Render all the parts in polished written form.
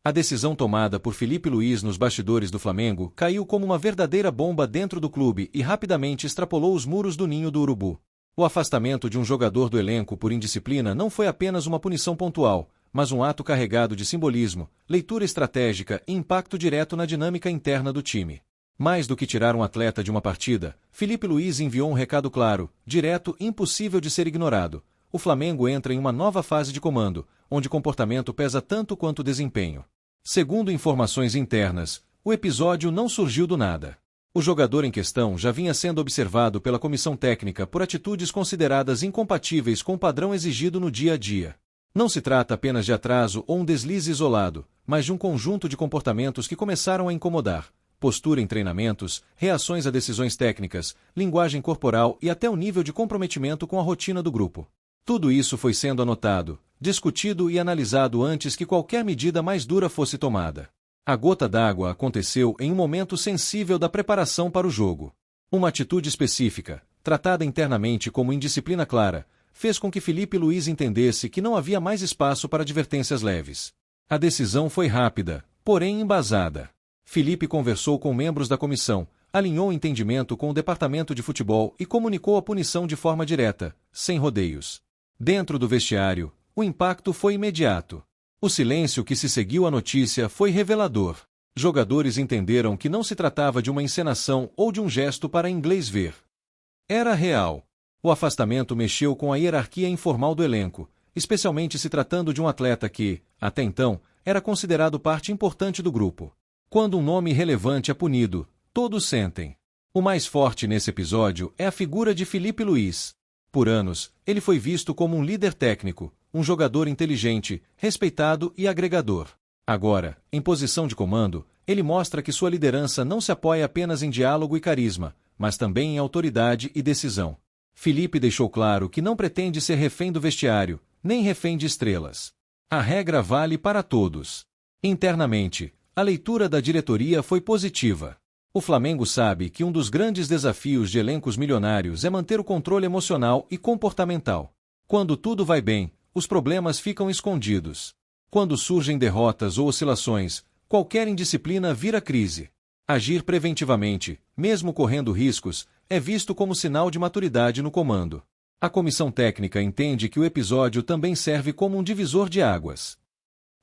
A decisão tomada por Filipe Luís nos bastidores do Flamengo caiu como uma verdadeira bomba dentro do clube e rapidamente extrapolou os muros do ninho do urubu. O afastamento de um jogador do elenco por indisciplina não foi apenas uma punição pontual, mas um ato carregado de simbolismo, leitura estratégica e impacto direto na dinâmica interna do time. Mais do que tirar um atleta de uma partida, Filipe Luís enviou um recado claro, direto e impossível de ser ignorado. O Flamengo entra em uma nova fase de comando, onde comportamento pesa tanto quanto desempenho. Segundo informações internas, o episódio não surgiu do nada. O jogador em questão já vinha sendo observado pela comissão técnica por atitudes consideradas incompatíveis com o padrão exigido no dia a dia. Não se trata apenas de atraso ou um deslize isolado, mas de um conjunto de comportamentos que começaram a incomodar. Postura em treinamentos, reações a decisões técnicas, linguagem corporal e até o nível de comprometimento com a rotina do grupo. Tudo isso foi sendo anotado, discutido e analisado antes que qualquer medida mais dura fosse tomada. A gota d'água aconteceu em um momento sensível da preparação para o jogo. Uma atitude específica, tratada internamente como indisciplina clara, fez com que Filipe Luís entendesse que não havia mais espaço para advertências leves. A decisão foi rápida, porém embasada. Filipe conversou com membros da comissão, alinhou o entendimento com o departamento de futebol e comunicou a punição de forma direta, sem rodeios. Dentro do vestiário, o impacto foi imediato. O silêncio que se seguiu à notícia foi revelador. Jogadores entenderam que não se tratava de uma encenação ou de um gesto para inglês ver. Era real. O afastamento mexeu com a hierarquia informal do elenco, especialmente se tratando de um atleta que, até então, era considerado parte importante do grupo. Quando um nome relevante é punido, todos sentem. O mais forte nesse episódio é a figura de Filipe Luís. Por anos, ele foi visto como um líder técnico, um jogador inteligente, respeitado e agregador. Agora, em posição de comando, ele mostra que sua liderança não se apoia apenas em diálogo e carisma, mas também em autoridade e decisão. Filipe deixou claro que não pretende ser refém do vestiário, nem refém de estrelas. A regra vale para todos. Internamente, a leitura da diretoria foi positiva. O Flamengo sabe que um dos grandes desafios de elencos milionários é manter o controle emocional e comportamental. Quando tudo vai bem, os problemas ficam escondidos. Quando surgem derrotas ou oscilações, qualquer indisciplina vira crise. Agir preventivamente, mesmo correndo riscos, é visto como sinal de maturidade no comando. A comissão técnica entende que o episódio também serve como um divisor de águas.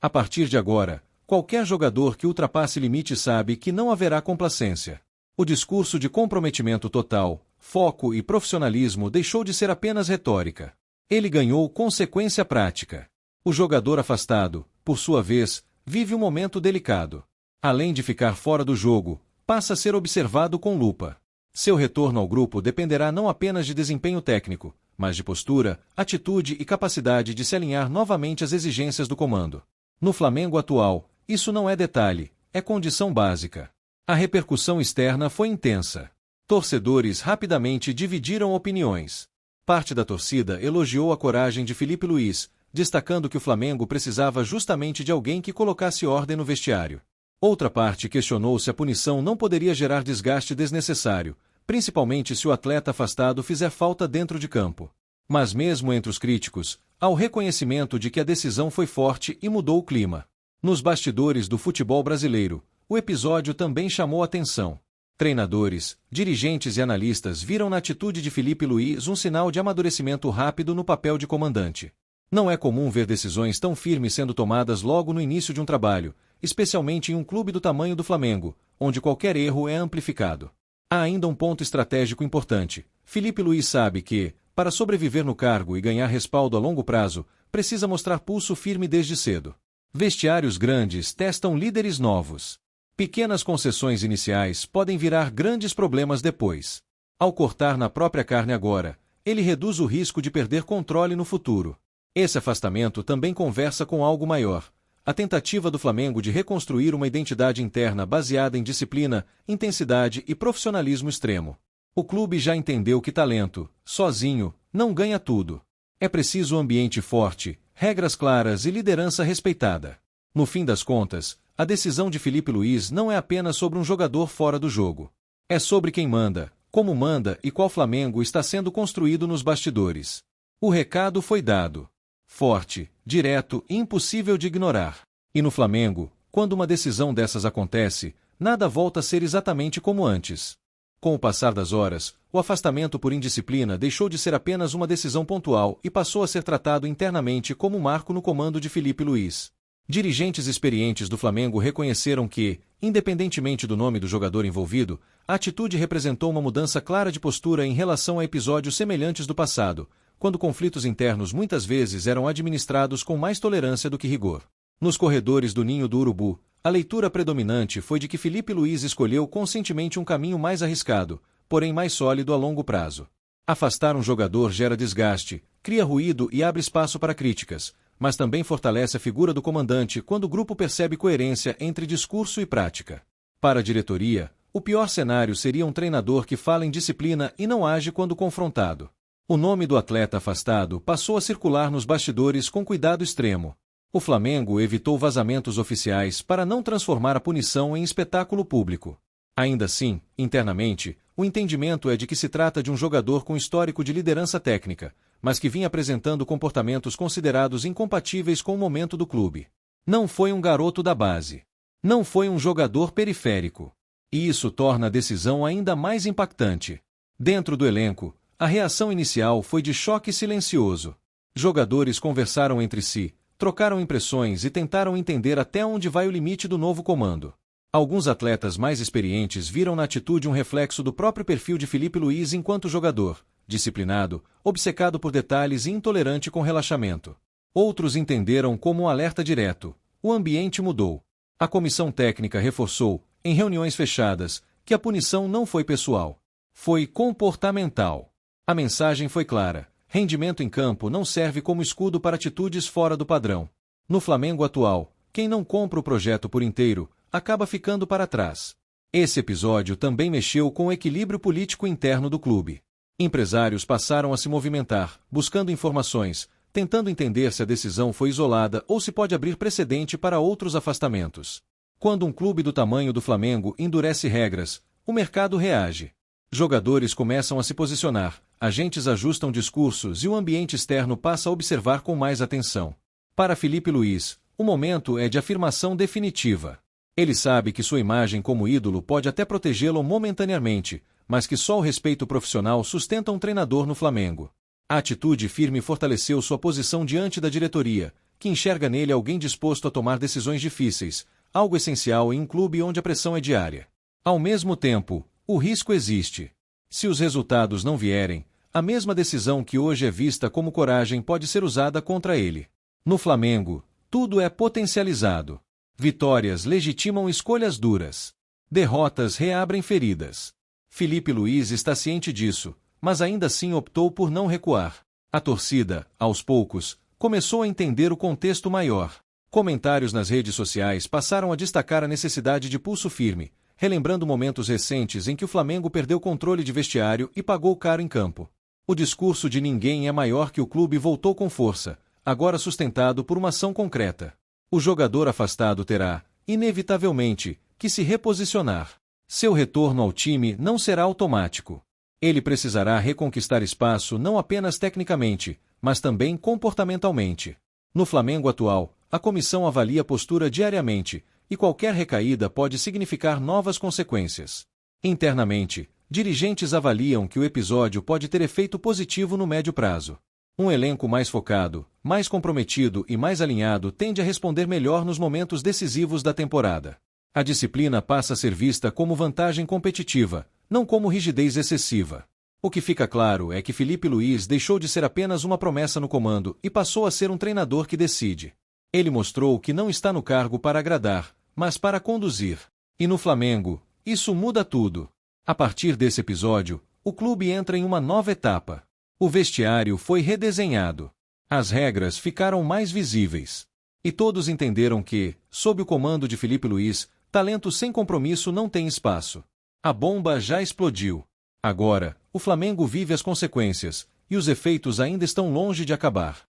A partir de agora, qualquer jogador que ultrapasse limite sabe que não haverá complacência. O discurso de comprometimento total, foco e profissionalismo deixou de ser apenas retórica. Ele ganhou consequência prática. O jogador afastado, por sua vez, vive um momento delicado. Além de ficar fora do jogo, passa a ser observado com lupa. Seu retorno ao grupo dependerá não apenas de desempenho técnico, mas de postura, atitude e capacidade de se alinhar novamente às exigências do comando. No Flamengo atual, isso não é detalhe, é condição básica. A repercussão externa foi intensa. Torcedores rapidamente dividiram opiniões. Parte da torcida elogiou a coragem de Filipe Luís, destacando que o Flamengo precisava justamente de alguém que colocasse ordem no vestiário. Outra parte questionou se a punição não poderia gerar desgaste desnecessário, principalmente se o atleta afastado fizer falta dentro de campo. Mas mesmo entre os críticos, há o reconhecimento de que a decisão foi forte e mudou o clima. Nos bastidores do futebol brasileiro, o episódio também chamou atenção. Treinadores, dirigentes e analistas viram na atitude de Filipe Luís um sinal de amadurecimento rápido no papel de comandante. Não é comum ver decisões tão firmes sendo tomadas logo no início de um trabalho, especialmente em um clube do tamanho do Flamengo, onde qualquer erro é amplificado. Há ainda um ponto estratégico importante. Filipe Luís sabe que, para sobreviver no cargo e ganhar respaldo a longo prazo, precisa mostrar pulso firme desde cedo. Vestiários grandes testam líderes novos. Pequenas concessões iniciais podem virar grandes problemas depois. Ao cortar na própria carne agora, ele reduz o risco de perder controle no futuro. Esse afastamento também conversa com algo maior. A tentativa do Flamengo de reconstruir uma identidade interna baseada em disciplina, intensidade e profissionalismo extremo. O clube já entendeu que talento, sozinho, não ganha tudo. É preciso um ambiente forte, regras claras e liderança respeitada. No fim das contas, a decisão de Filipe Luís não é apenas sobre um jogador fora do jogo. É sobre quem manda, como manda e qual Flamengo está sendo construído nos bastidores. O recado foi dado. Forte, direto e impossível de ignorar. E no Flamengo, Quando uma decisão dessas acontece, nada volta a ser exatamente como antes. Com o passar das horas, o afastamento por indisciplina deixou de ser apenas uma decisão pontual e passou a ser tratado internamente como um marco no comando de Filipe Luís. Dirigentes experientes do Flamengo reconheceram que, independentemente do nome do jogador envolvido, a atitude representou uma mudança clara de postura em relação a episódios semelhantes do passado, quando conflitos internos muitas vezes eram administrados com mais tolerância do que rigor. Nos corredores do Ninho do Urubu, a leitura predominante foi de que Filipe Luís escolheu conscientemente um caminho mais arriscado, porém mais sólido a longo prazo. Afastar um jogador gera desgaste, cria ruído e abre espaço para críticas, mas também fortalece a figura do comandante quando o grupo percebe coerência entre discurso e prática. Para a diretoria, o pior cenário seria um treinador que fala em disciplina e não age quando confrontado. O nome do atleta afastado passou a circular nos bastidores com cuidado extremo. O Flamengo evitou vazamentos oficiais para não transformar a punição em espetáculo público. Ainda assim, internamente, o entendimento é de que se trata de um jogador com histórico de liderança técnica, mas que vinha apresentando comportamentos considerados incompatíveis com o momento do clube. Não foi um garoto da base. Não foi um jogador periférico. E isso torna a decisão ainda mais impactante. Dentro do elenco, a reação inicial foi de choque silencioso. Jogadores conversaram entre si, trocaram impressões e tentaram entender até onde vai o limite do novo comando. Alguns atletas mais experientes viram na atitude um reflexo do próprio perfil de Filipe Luís enquanto jogador, disciplinado, obcecado por detalhes e intolerante com relaxamento. Outros entenderam como um alerta direto: o ambiente mudou. A comissão técnica reforçou, em reuniões fechadas, que a punição não foi pessoal. Foi comportamental. A mensagem foi clara: rendimento em campo não serve como escudo para atitudes fora do padrão. No Flamengo atual, quem não compra o projeto por inteiro, acaba ficando para trás. Esse episódio também mexeu com o equilíbrio político interno do clube. Empresários passaram a se movimentar, buscando informações, tentando entender se a decisão foi isolada ou se pode abrir precedente para outros afastamentos. Quando um clube do tamanho do Flamengo endurece regras, o mercado reage. Jogadores começam a se posicionar, agentes ajustam discursos e o ambiente externo passa a observar com mais atenção. Para Filipe Luís, o momento é de afirmação definitiva. Ele sabe que sua imagem como ídolo pode até protegê-lo momentaneamente, mas que só o respeito profissional sustenta um treinador no Flamengo. A atitude firme fortaleceu sua posição diante da diretoria, que enxerga nele alguém disposto a tomar decisões difíceis, algo essencial em um clube onde a pressão é diária. Ao mesmo tempo, o risco existe. Se os resultados não vierem, a mesma decisão que hoje é vista como coragem pode ser usada contra ele. No Flamengo, tudo é potencializado. Vitórias legitimam escolhas duras. Derrotas reabrem feridas. Filipe Luís está ciente disso, mas ainda assim optou por não recuar. A torcida, aos poucos, começou a entender o contexto maior. Comentários nas redes sociais passaram a destacar a necessidade de pulso firme, relembrando momentos recentes em que o Flamengo perdeu controle de vestiário e pagou caro em campo. O discurso de ninguém é maior que o clube voltou com força, agora sustentado por uma ação concreta. O jogador afastado terá, inevitavelmente, que se reposicionar. Seu retorno ao time não será automático. Ele precisará reconquistar espaço não apenas tecnicamente, mas também comportamentalmente. No Flamengo atual, a comissão avalia a postura diariamente, e qualquer recaída pode significar novas consequências. Internamente, dirigentes avaliam que o episódio pode ter efeito positivo no médio prazo. Um elenco mais focado, mais comprometido e mais alinhado tende a responder melhor nos momentos decisivos da temporada. A disciplina passa a ser vista como vantagem competitiva, não como rigidez excessiva. O que fica claro é que Filipe Luís deixou de ser apenas uma promessa no comando e passou a ser um treinador que decide. Ele mostrou que não está no cargo para agradar, mas para conduzir. E no Flamengo, isso muda tudo. A partir desse episódio, o clube entra em uma nova etapa. O vestiário foi redesenhado. As regras ficaram mais visíveis. E todos entenderam que, sob o comando de Filipe Luís, talento sem compromisso não tem espaço. A bomba já explodiu. Agora, o Flamengo vive as consequências, e os efeitos ainda estão longe de acabar.